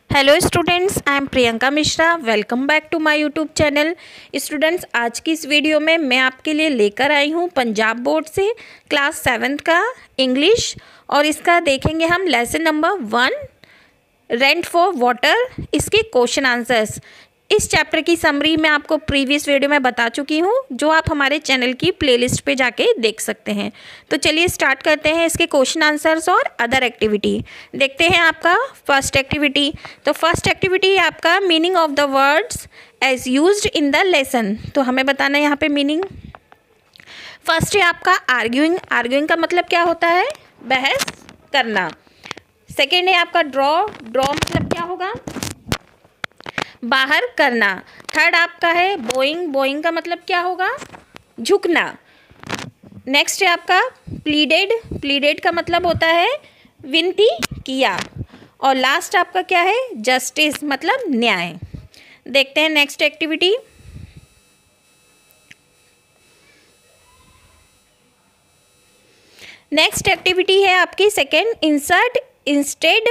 Hello students, I am Priyanka Mishra. Welcome back to my YouTube channel. Students, आज की इस video में मैं आपके लिए लेकर आई हूँ पंजाब बोर्ड से क्लास 7th का इंग्लिश, और इसका देखेंगे हम lesson number 1 rent for water, इसके क्वेश्चन आंसर्स। इस चैप्टर की समरी मैं आपको प्रीवियस वीडियो में बता चुकी हूँ, जो आप हमारे चैनल की प्लेलिस्ट पे जाके देख सकते हैं। तो चलिए स्टार्ट करते हैं इसके क्वेश्चन आंसर्स और अदर एक्टिविटी। देखते हैं आपका फर्स्ट एक्टिविटी। तो फर्स्ट एक्टिविटी है आपका meaning of the words as used in the lesson. तो हमें बताना है यहाँ पे मीनिंग। फर्स्ट है आपका आर्ग्यूइंग। आर्ग्यूइंग का मतलब क्या होता है? बहस करना। सेकेंड है आपका ड्रॉ। ड्रॉ मतलब क्या होगा? बाहर करना। थर्ड आपका है बोइंग। बोइंग का मतलब क्या होगा? झुकना। नेक्स्ट है आपका प्लीडेड। प्लीडेड का मतलब होता है विनती किया। और लास्ट आपका क्या है? जस्टिस मतलब न्याय। देखते हैं नेक्स्ट एक्टिविटी। नेक्स्ट एक्टिविटी है आपकी second, insert instead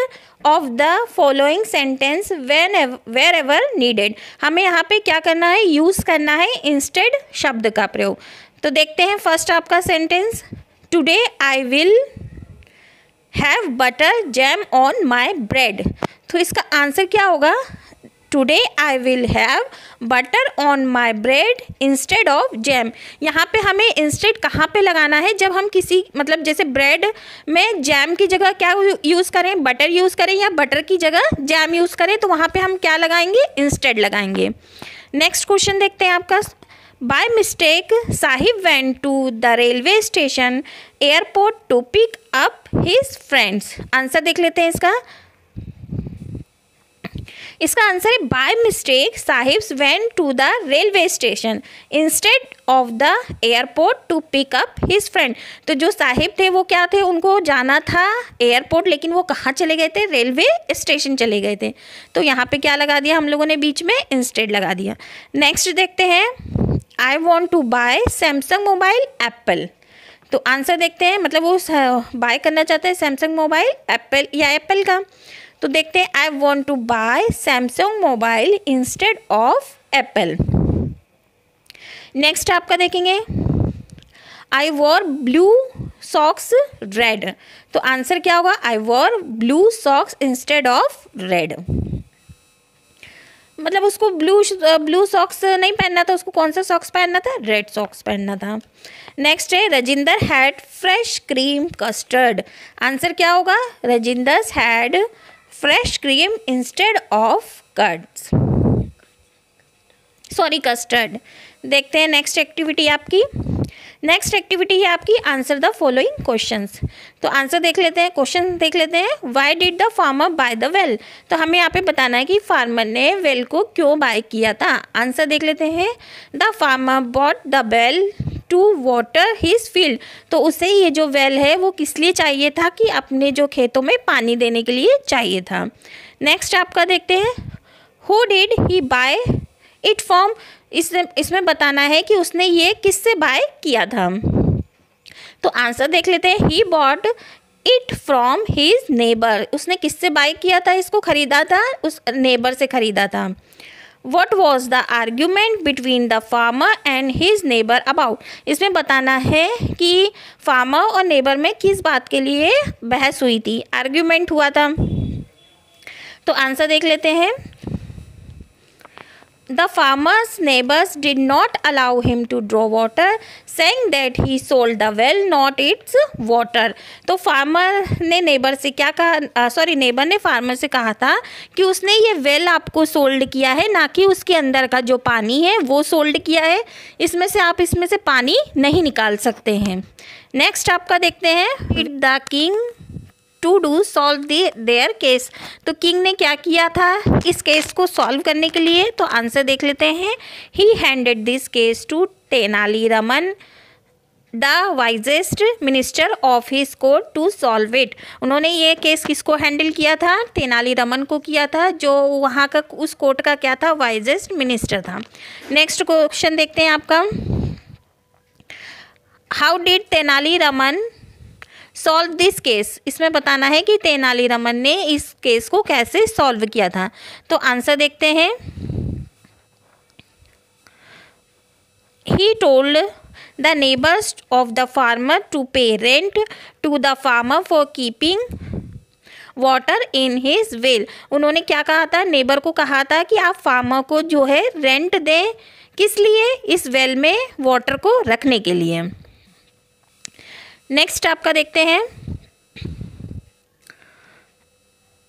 of the following sentence wherever needed. हमें यहाँ पे क्या करना है? यूज़ करना है इंस्टेड शब्द का प्रयोग। तो देखते हैं फर्स्ट आपका sentence, today I will have butter jam on my bread. तो इसका आंसर क्या होगा? Today I will have butter on my bread instead of jam. यहाँ पे हमें इंस्टेड कहाँ पे लगाना है? जब हम किसी मतलब जैसे ब्रेड में जैम की जगह क्या यूज़ करें? बटर यूज़ करें, या बटर की जगह जैम यूज़ करें, तो वहाँ पे हम क्या लगाएंगे? इंस्टेड लगाएंगे। नेक्स्ट क्वेश्चन देखते हैं आपका। By mistake Sahib went to the railway station airport to pick up his friends. Answer देख लेते हैं इसका। इसका आंसर है by mistake Sahibs went to the railway station instead of the airport to pick up his friend. तो जो साहिब थे वो क्या थे? उनको जाना था एयरपोर्ट, लेकिन वो कहाँ चले गए थे? रेलवे स्टेशन चले गए थे। तो यहाँ पे क्या लगा दिया हम लोगों ने? बीच में इंस्टेड लगा दिया। नेक्स्ट देखते हैं, I want to buy Samsung mobile Apple. तो आंसर देखते हैं, मतलब वो बाय करना चाहते हैं सैमसंग मोबाइल एप्पल या एप्पल का। तो देखते हैं, I want to buy Samsung mobile instead of Apple. Next आपका देखेंगे, I wore blue socks red. तो आंसर क्या होगा? I wore blue socks instead of red. मतलब उसको ब्लू सॉक्स नहीं पहनना था, उसको कौन सा सॉक्स पहनना था? रेड सॉक्स पहनना था। नेक्स्ट है Rajinder had fresh cream custard. Answer क्या होगा? Rajinder's had fresh cream instead of curds, sorry custard. देखते हैं नेक्स्ट एक्टिविटी आपकी। नेक्स्ट एक्टिविटी है आपकी आंसर द फॉलोइंग क्वेश्चंस। तो आंसर देख लेते हैं, क्वेश्चन देख लेते हैं। Why did the farmer buy the well. तो हमें यहाँ पे बताना है कि फार्मर ने वेल को क्यों बाय किया था। आंसर देख लेते हैं, the farmer bought the well to water his field. तो उसे ये जो वेल है वो किस लिए चाहिए था? कि अपने जो खेतों में पानी देने के लिए चाहिए था। नेक्स्ट आपका देखते हैं, who did he buy it from. इसमें बताना है कि उसने ये किससे बाय किया था। तो आंसर देख लेते हैं, he bought it from his neighbour. उसने किससे बाय किया था? इसको खरीदा था, उस नेबर से खरीदा था। What was the argument between the farmer and his neighbor about? इसमें बताना है कि फार्मर और नेबर में किस बात के लिए बहस हुई थी, आर्ग्यूमेंट हुआ था। तो आंसर देख लेते हैं, The farmer's neighbors did not allow him to draw water, saying that he sold the well, not its water. तो फार्मर ने नेबर से क्या कहा? नेबर ने फार्मर से कहा था कि उसने ये वेल आपको सोल्ड किया है, ना कि उसके अंदर का जो पानी है वो सोल्ड किया है। इसमें से आप इसमें से पानी नहीं निकाल सकते हैं। नेक्स्ट आपका देखते हैं, it the king to do solve their case. तो किंग ने क्या किया था इस केस को सॉल्व करने के लिए? तो आंसर देख लेते हैं, he handed this case to Tenali Raman the wisest minister of his court to solve it. उन्होंने ये केस किसको हैंडल किया था? तेनाली रमन को किया था, जो वहाँ का उस कोर्ट का क्या था? वाइजेस्ट मिनिस्टर था। नेक्स्ट क्वेश्चन देखते हैं आपका, how did Tenali Raman solve this case, इसमें बताना है कि तेनालीरामन ने इस केस को कैसे सॉल्व किया था। तो आंसर देखते हैं। He told the neighbours of the farmer to pay rent to the farmer for keeping water in his well. उन्होंने क्या कहा था, नेबर को कहा था कि आप फार्मर को जो है रेंट दें, किस लिए, इस वेल में वाटर को रखने के लिए। नेक्स्ट आपका देखते हैं,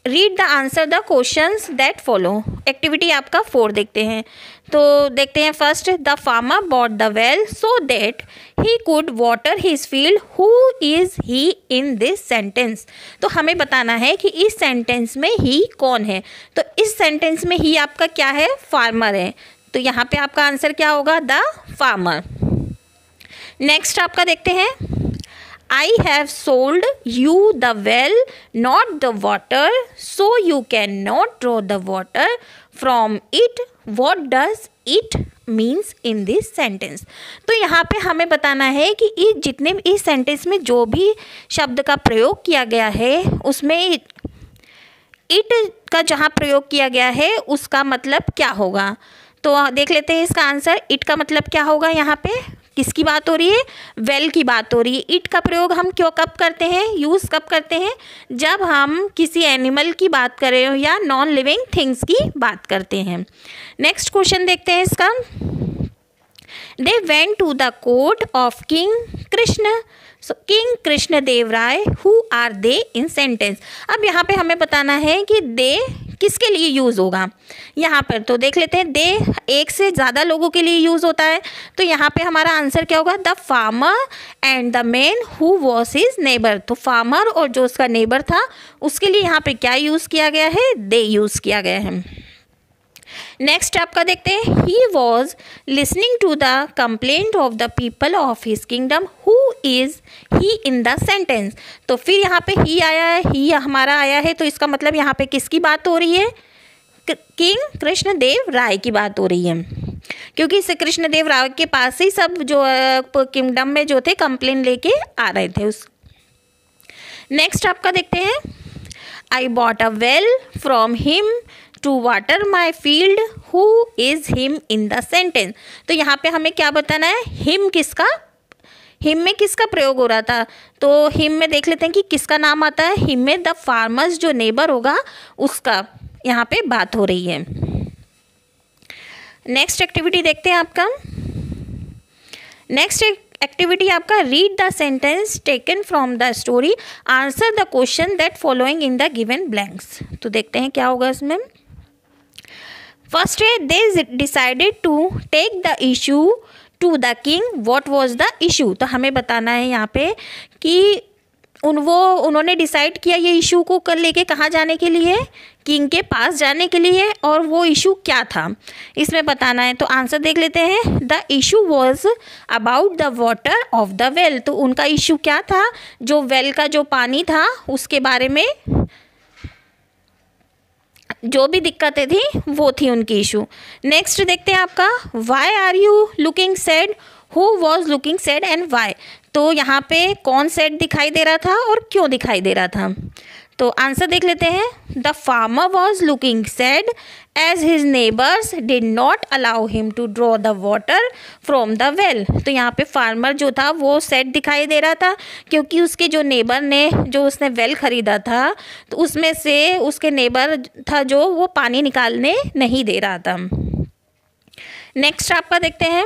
read the answer the questions that follow. Activity आपका 4 देखते हैं। तो देखते हैं first, the farmer bought the well so that he could water his field, who is he in this sentence. तो हमें बताना है कि इस सेंटेंस में ही कौन है। तो इस सेंटेंस में ही आपका क्या है, फार्मर है। तो यहाँ पे आपका आंसर क्या होगा, द फार्मर। नेक्स्ट आपका देखते हैं, I have sold you the well, not the water, so you cannot draw the water from it. What does it means in this sentence? तो यहाँ पे हमें बताना है कि जितने भी इस सेंटेंस में जो भी शब्द का प्रयोग किया गया है, उसमें इट का जहाँ प्रयोग किया गया है उसका मतलब क्या होगा। तो देख लेते हैं इसका आंसर। इट का मतलब क्या होगा, यहाँ पे किसकी बात हो रही है, वेल की बात हो रही है। इट का प्रयोग हम कब करते हैं, यूज़ कब करते हैं, जब हम किसी एनिमल की बात कर रहे हो या नॉन लिविंग थिंग्स की बात करते हैं। नेक्स्ट क्वेश्चन देखते हैं इसका। They went to the court of king Krishna, king Krishna Deva Raya, who are they in sentence. अब यहाँ पे हमें बताना है कि दे किसके लिए यूज़ होगा यहाँ पर। तो देख लेते हैं, दे एक से ज़्यादा लोगों के लिए यूज़ होता है। तो यहाँ पे हमारा आंसर क्या होगा, the farmer and the man who was his neighbour. तो फार्मर और जो उसका नेबर था उसके लिए यहाँ पे क्या यूज़ किया गया है, दे यूज़ किया गया है। नेक्स्ट आपका देखते हैं, he was listening to the complaint of the people of his kingdom, who is he in the sentence. तो फिर यहाँ पे ही आया है, ही हमारा आया है, तो इसका मतलब यहाँ पे किसकी बात हो रही है, किंग कृष्णदेव राय की बात हो रही है, क्योंकि श्री कृष्णदेव राय के पास ही सब जो किंगडम में जो थे कंप्लेंट लेके आ रहे थे उस। नेक्स्ट आपका देखते हैं, I bought a well from him to water my field, who is him in the sentence. तो यहाँ पे हमें क्या बताना है, हिम किसका, हिम में किसका प्रयोग हो रहा था। तो हिम में देख लेते हैं कि किसका नाम आता है, हिम में द फार्मर्स जो नेबर होगा उसका यहाँ पे बात हो रही है। नेक्स्ट एक्टिविटी देखते हैं आपका। नेक्स्ट एक्टिविटी आपका, read the sentence taken from the story, answer the question that following in the given blanks. तो देखते हैं क्या होगा इसमें। फर्स्ट है, they decided to take the issue to the king, what was the issue. तो हमें बताना है यहाँ पे कि उन्होंने डिसाइड किया ये इशू को कर लेके कहाँ जाने के लिए, किंग के पास जाने के लिए, और वो इशू क्या था इसमें बताना है। तो आंसर देख लेते हैं, the issue was about the water of the well. तो उनका इशू क्या था, जो वेल का जो पानी था उसके बारे में जो भी दिक्कतें थी वो थी उनकी इशू। नेक्स्ट देखते हैं आपका, why are you looking sad, who was looking sad and why. तो यहाँ पे कौन सैड दिखाई दे रहा था और क्यों दिखाई दे रहा था। तो आंसर देख लेते हैं, the farmer was looking sad as his neighbours did not allow him to draw the water from the well. तो यहाँ पे फार्मर जो था वो सैड दिखाई दे रहा था क्योंकि उसके जो नेबर ने जो उसने वेल ख़रीदा था तो उसमें से उसके नेबर था जो वो पानी निकालने नहीं दे रहा था। नेक्स्ट आपका देखते हैं,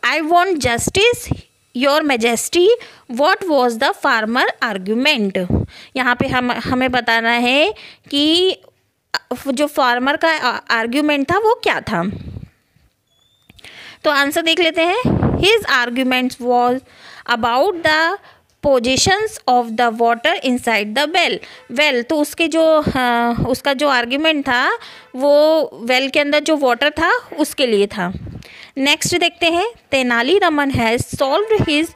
I want justice your majesty, what was the farmer argument. यहाँ पे हमें बताना है कि जो फार्मर का आर्ग्यूमेंट था वो क्या था। तो आंसर देख लेते हैं, his arguments was about the positions of the water inside the well. Well तो उसके जो उसका जो आर्ग्यूमेंट था वो वेल के अंदर जो वाटर था उसके लिए था। नेक्स्ट देखते हैं, Tenali Raman has solved his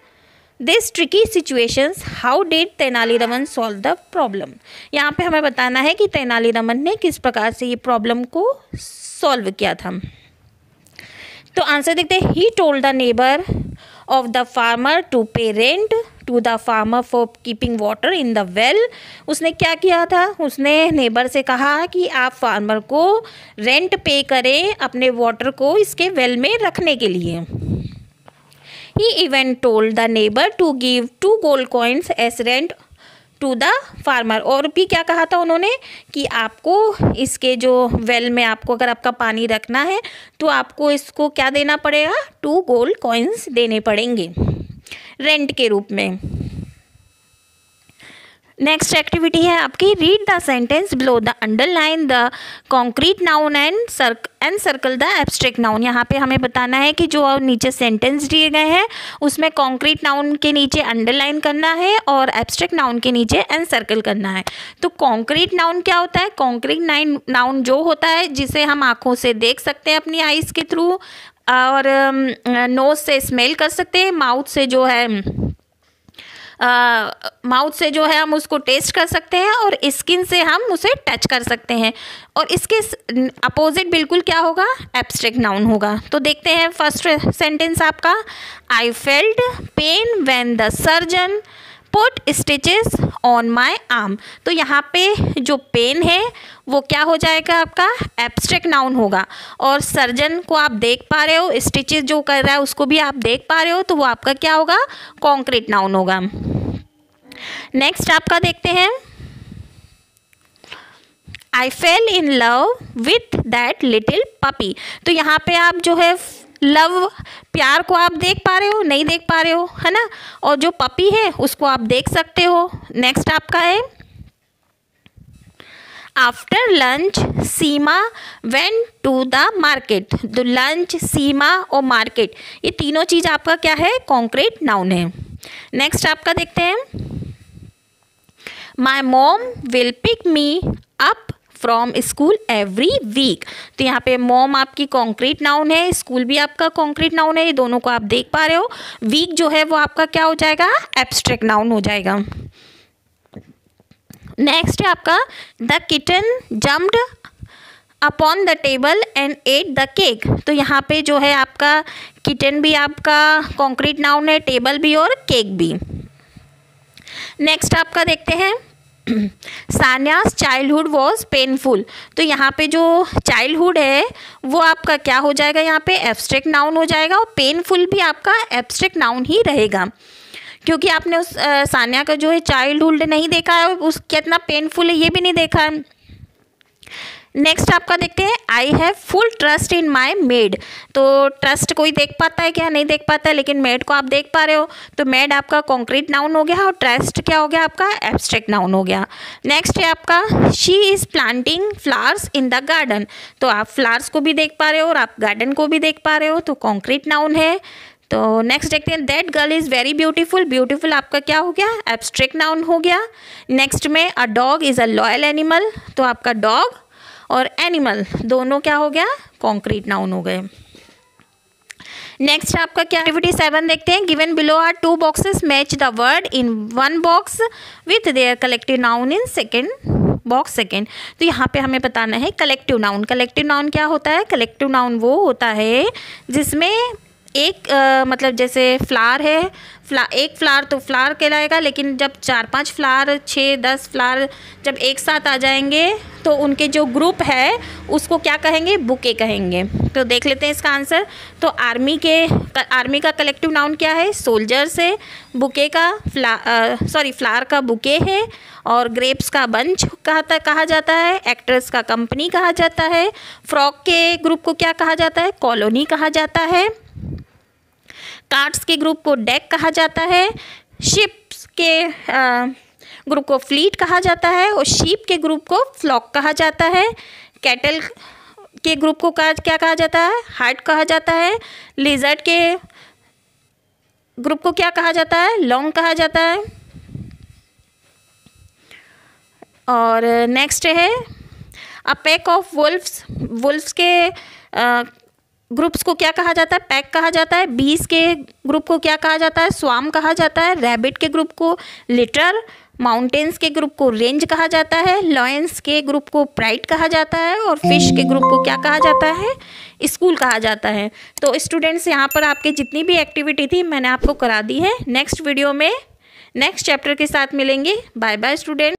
this tricky situations, how did Tenali Raman solve the problem. यहाँ पे हमें बताना है कि तेनालीरामन ने किस प्रकार से ये प्रॉब्लम को सॉल्व किया था। तो आंसर देखते हैं, he told the neighbour of the farmer to pay rent to to the farmer for keeping water in the well. उसने क्या किया था, उसने नेबर से कहा कि आप फार्मर को रेंट पे करें अपने वाटर को इसके वेल में रखने के लिए। He even told the neighbour to give 2 gold coins as rent to the farmer. और भी क्या कहा था उन्होंने कि आपको इसके जो वेल में आपको अगर आपका पानी रखना है तो आपको इसको क्या देना पड़ेगा, 2 gold coins देने पड़ेंगे रेंट के रूप में। नेक्स्ट एक्टिविटी है आपकी read the sentence below the underline the concrete noun and circle the abstract noun. यहाँ पे हमें बताना है कि जो नीचे सेंटेंस दिए गए हैं उसमें कॉन्क्रीट नाउन के नीचे अंडरलाइन करना है और एब्स्ट्रैक्ट नाउन के नीचे एंड सर्कल करना है। तो कॉन्क्रीट नाउन क्या होता है, कॉन्क्रीट नाउन जो होता है जिसे हम आँखों से देख सकते हैं अपनी आइज़ के थ्रू, और नोज से स्मेल कर सकते हैं, माउथ से जो है हम उसको टेस्ट कर सकते हैं, और स्किन से हम उसे टच कर सकते हैं। और इसके अपोजिट बिल्कुल क्या होगा, एब्स्ट्रैक्ट नाउन होगा। तो देखते हैं फर्स्ट सेंटेंस आपका, I felt pain when the surgeon put stitches on my arm. तो यहाँ पे जो पेन है वो क्या हो जाएगा, आपका एब्स्ट्रैक्ट नाउन होगा। और सर्जन को आप देख पा रहे हो, स्टिचेस जो कर रहा है उसको भी आप देख पा रहे हो, तो वो आपका क्या होगा, कॉन्क्रीट नाउन होगा। नेक्स्ट आपका देखते हैं, I fell in love with that little puppy. तो यहाँ पे आप जो है लव, प्यार को आप देख पा रहे हो, नहीं देख पा रहे हो, है ना, और जो पपी है उसको आप देख सकते हो। नेक्स्ट आपका है, after lunch Seema went to the market. तो लंच, सीमा और मार्केट, ये तीनों चीज़ आपका क्या है, कॉन्क्रीट नाउन है। नेक्स्ट आपका देखते हैं, my mom will pick me up from school every week. तो यहाँ पे मॉम आपकी कॉन्क्रीट नाउन है, स्कूल भी आपका कॉन्क्रीट नाउन है, ये दोनों को आप देख पा रहे हो। वीक जो है वो आपका क्या हो जाएगा, एब्स्ट्रैक्ट नाउन हो जाएगा। नेक्स्ट है आपका, the kitten jumped upon the table and at the cake. तो यहाँ पे जो है आपका किटन भी आपका कॉन्क्रीट नाउन है, टेबल भी और केक भी। नेक्स्ट आपका देखते हैं, सान्यास चाइल्डहुड वॉज पेनफुल। तो यहाँ पे जो चाइल्डहुड है वो आपका क्या हो जाएगा, यहाँ पे एब्स्ट्रैक्ट नाउन हो जाएगा, और पेनफुल भी आपका एब्स्ट्रैक्ट नाउन ही रहेगा, क्योंकि आपने उस सान्या का जो है चाइल्डहुड नहीं देखा है, उस कितना पेनफुल है ये भी नहीं देखा है। नेक्स्ट आपका देखते हैं, I have full trust in my made. तो ट्रस्ट कोई देख पाता है क्या, नहीं देख पाता है, लेकिन मेड को आप देख पा रहे हो, तो मेड आपका कॉन्क्रीट नाउन हो गया और ट्रस्ट क्या हो गया, आपका एब्स्ट्रैक्ट नाउन हो गया। नेक्स्ट है आपका, she is planting flowers in the garden. तो आप फ्लावर्स को भी देख पा रहे हो और आप गार्डन को भी देख पा रहे हो, तो कॉन्क्रीट नाउन है। तो नेक्स्ट देखते हैं, that girl is very beautiful. Beautiful आपका क्या हो गया, एब्स्ट्रैक्ट नाउन हो गया। नेक्स्ट में, a dog is a loyal animal. तो आपका डॉग और एनिमल दोनों क्या हो गया, कॉन्क्रीट नाउन हो गए। नेक्स्ट आपका क्या, एक्टिविटी 7 देखते हैं, given below are 2 boxes, match the word in 1 box with their collective noun in second box second. तो यहाँ पे हमें बताना है कलेक्टिव नाउन। कलेक्टिव नाउन क्या होता है, कलेक्टिव नाउन वो होता है जिसमें एक मतलब जैसे फ्लावर है, एक फ्लावर तो फ्लावर कहलाएगा, लेकिन जब 4-5 फ्लावर, 6-10 फ्लावर जब एक साथ आ जाएंगे तो उनके जो ग्रुप है उसको क्या कहेंगे, बुके कहेंगे। तो देख लेते हैं इसका आंसर। तो आर्मी का कलेक्टिव नाउन क्या है, सोल्जर्स है। बुके का फ्लावर का बुके है, और ग्रेप्स का बंच कहा जाता है। एक्टर्स का कंपनी कहा जाता है। फ्रॉक के ग्रुप को क्या कहा जाता है, कॉलोनी कहा जाता है। कार्ड्स के ग्रुप को डेक कहा जाता है। शिप्स के ग्रुप को फ्लीट कहा जाता है, और शीप के ग्रुप को फ्लॉक कहा जाता है। कैटल के ग्रुप को क्या कहा जाता है, हर्ड कहा जाता है। लिजर्ड के ग्रुप को क्या कहा जाता है, लॉन्ग कहा जाता है। और नेक्स्ट है, अ पैक ऑफ वुल्फ्स के ग्रुप्स को क्या कहा जाता है, पैक कहा जाता है। बीस के ग्रुप को क्या कहा जाता है, स्वाम कहा जाता है। रैबिट के ग्रुप को लिटर। माउंटेन्स के ग्रुप को रेंज कहा जाता है। लॉयंस के ग्रुप को प्राइड कहा जाता है, और फिश के ग्रुप को क्या कहा जाता है, स्कूल कहा जाता है। तो स्टूडेंट्स, यहाँ पर आपके जितनी भी एक्टिविटी थी मैंने आपको करा दी है। नेक्स्ट वीडियो में नेक्स्ट चैप्टर के साथ मिलेंगे। Bye bye student.